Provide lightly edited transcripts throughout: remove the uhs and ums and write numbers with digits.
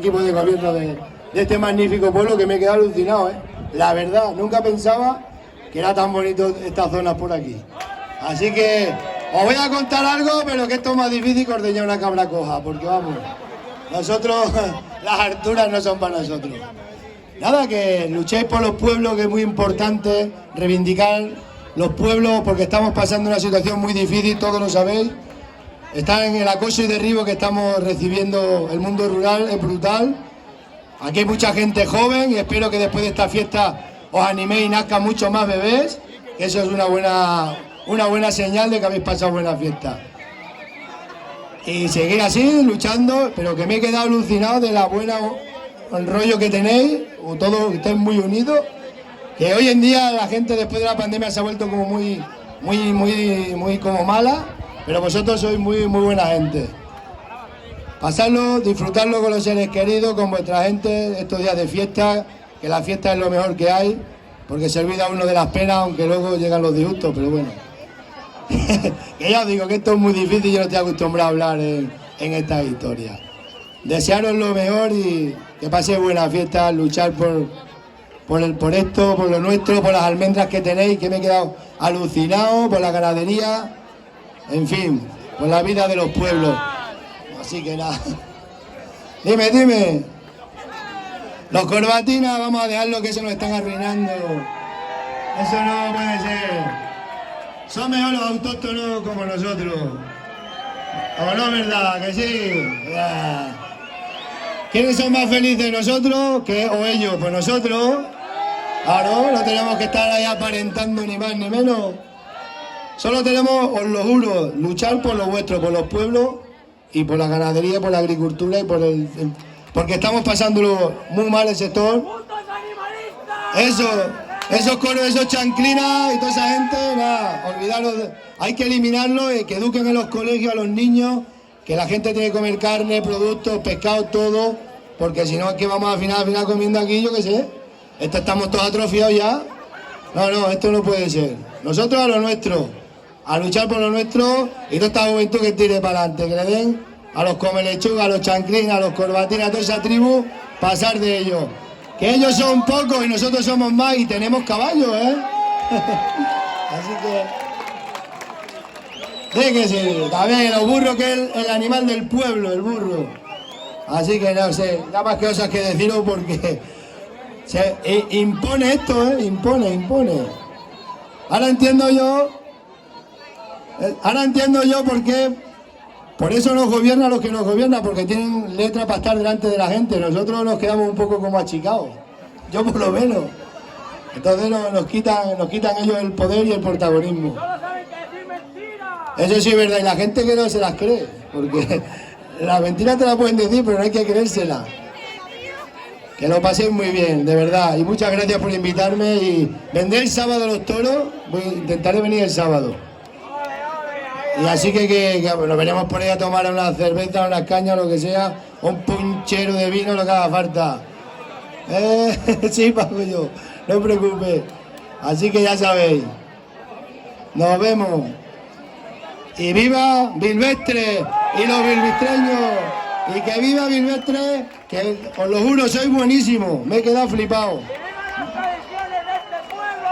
Equipo de gobierno de este magnífico pueblo, que me he quedado alucinado, ¿eh? La verdad, nunca pensaba que era tan bonito estas zonas por aquí. Así que os voy a contar algo, pero que esto es más difícil que ordeñar una cabra coja, porque vamos, nosotros, las alturas no son para nosotros. Nada, que luchéis por los pueblos, que es muy importante reivindicar los pueblos, porque estamos pasando una situación muy difícil, todos lo sabéis. Está en el acoso y derribo que estamos recibiendo el mundo rural, es brutal. Aquí hay mucha gente joven y espero que después de esta fiesta os animéis y nazcan muchos más bebés. Eso es una buena señal de que habéis pasado buena fiesta. Y seguir así, luchando, pero que me he quedado alucinado de la buena el rollo que tenéis, todos estáis muy unidos. Que hoy en día la gente después de la pandemia se ha vuelto como muy como mala. Pero vosotros sois muy buena gente. Pasarlo, disfrutarlo con los seres queridos, con vuestra gente, estos días de fiesta, que la fiesta es lo mejor que hay, porque se olvida uno de las penas, aunque luego llegan los disgustos, pero bueno. Que ya os digo que esto es muy difícil y yo no estoy acostumbrado a hablar en esta historia. Desearos lo mejor y que paséis buena fiesta, luchar por esto, por lo nuestro, por las almendras que tenéis, que me he quedado alucinado, por la ganadería. En fin, por la vida de los pueblos. Así que nada. Dime. Los corbatinas, vamos a dejarlo, que se nos están arruinando. Eso no puede ser. Son mejor los autóctonos como nosotros. ¿O no, verdad? Que sí. Ya. ¿Quiénes son más felices, nosotros o ellos? Pues nosotros. Claro, no tenemos que estar ahí aparentando ni más ni menos. Solo tenemos, os lo juro, luchar por lo vuestro, por los pueblos y por la ganadería, por la agricultura y porque estamos pasándolo muy mal el sector. Esos coros, esos chanclinas y toda esa gente, nada, olvidaros. Hay que eliminarlo y que eduquen en los colegios a los niños, que la gente tiene que comer carne, productos, pescado, todo, porque si no es que vamos al final comiendo aquí, yo qué sé. Estamos todos atrofiados ya. No, esto no puede ser. Nosotros a lo nuestro. A luchar por lo nuestro y toda esta juventud que tire para adelante, que le den a los comelechugas, a los chanclines, a los corbatinas, a toda esa tribu, pasar de ellos. Que ellos son pocos y nosotros somos más y tenemos caballos, ¿eh? Así que... déjese, también los burros, que es el animal del pueblo, el burro. Así que no sé, nada más que cosas que deciros porque se impone esto, ¿eh? Impone. Ahora entiendo yo por qué, por eso nos gobierna los que nos gobiernan, porque tienen letra para estar delante de la gente. Nosotros nos quedamos un poco como achicados, yo por lo menos. Entonces nos quitan ellos el poder y el protagonismo. Eso sí es verdad, y la gente que no se las cree, porque las mentiras te las pueden decir, pero no hay que creérselas. Que lo paséis muy bien, de verdad, y muchas gracias por invitarme. Y vendré el sábado a los toros, intentaré venir el sábado. Y así que nos venimos por ahí a tomar una cerveza, unas cañas, lo que sea, un punchero de vino, lo que haga falta. Sí, pago yo, no os preocupéis. Así que ya sabéis. Nos vemos. Y viva Bilvestre y los bilvistreños. Y que viva Bilvestre, que os lo juro, sois buenísimos. Me he quedado flipado.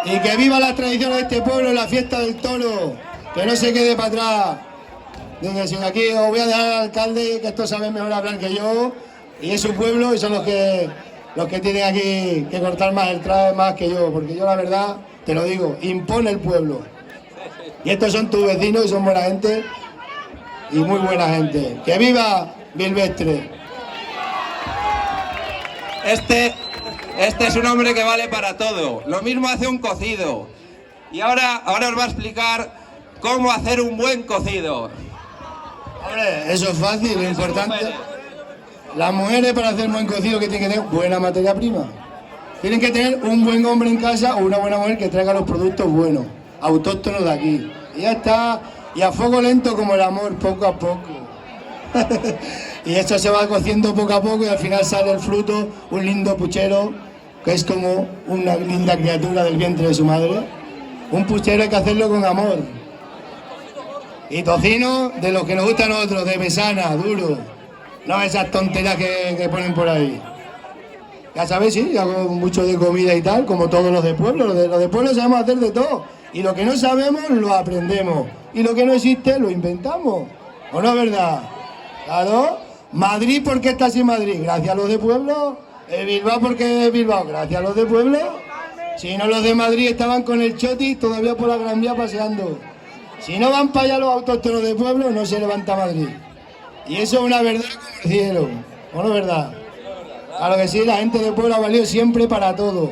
Y que viva las tradiciones de este pueblo, la fiesta del toro. Que no se quede para atrás. Dice, aquí os voy a dejar al alcalde, que esto sabe mejor hablar que yo, y es su pueblo y son los que tienen aquí que cortar más el traje más que yo, porque yo la verdad, te lo digo, impone el pueblo. Y estos son tus vecinos y son buena gente y muy buena gente. ¡Que viva Bilvestre! Este es un hombre que vale para todo. Lo mismo hace un cocido. Y ahora os va a explicar cómo hacer un buen cocido. Hombre, eso es fácil, lo importante. Las mujeres, para hacer un buen cocido, que tienen que tener buena materia prima. Tienen que tener un buen hombre en casa o una buena mujer que traiga los productos buenos, autóctonos de aquí. Y ya está, y a fuego lento como el amor, poco a poco. Y esto se va cociendo poco a poco y al final sale el fruto, un lindo puchero, que es como una linda criatura del vientre de su madre. Un puchero hay que hacerlo con amor. Y tocino de los que nos gustan a nosotros, de mesana, duro. No esas tonterías que ponen por ahí. Ya sabéis, sí, hago mucho de comida y tal, como todos los de pueblo. Los de pueblo sabemos hacer de todo. Y lo que no sabemos, lo aprendemos. Y lo que no existe, lo inventamos. ¿O no es verdad? Claro. Madrid, ¿por qué está así Madrid? Gracias a los de pueblo. Bilbao, ¿por qué es Bilbao? Gracias a los de pueblo. Si no, los de Madrid estaban con el choti todavía por la Gran Vía paseando. Si no van para allá los autóctonos de pueblo, no se levanta Madrid. Y eso es una verdad como el cielo. ¿O no es verdad? Claro que sí, la gente de pueblo ha valido siempre para todo.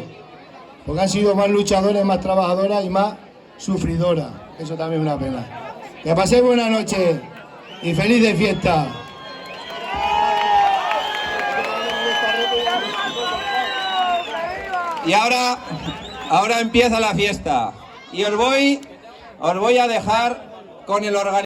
Porque han sido más luchadoras, más trabajadoras y más sufridoras. Eso también es una pena. Que paséis buena noche y feliz de fiesta. Y ahora empieza la fiesta. Y os voy a dejar con el organizador.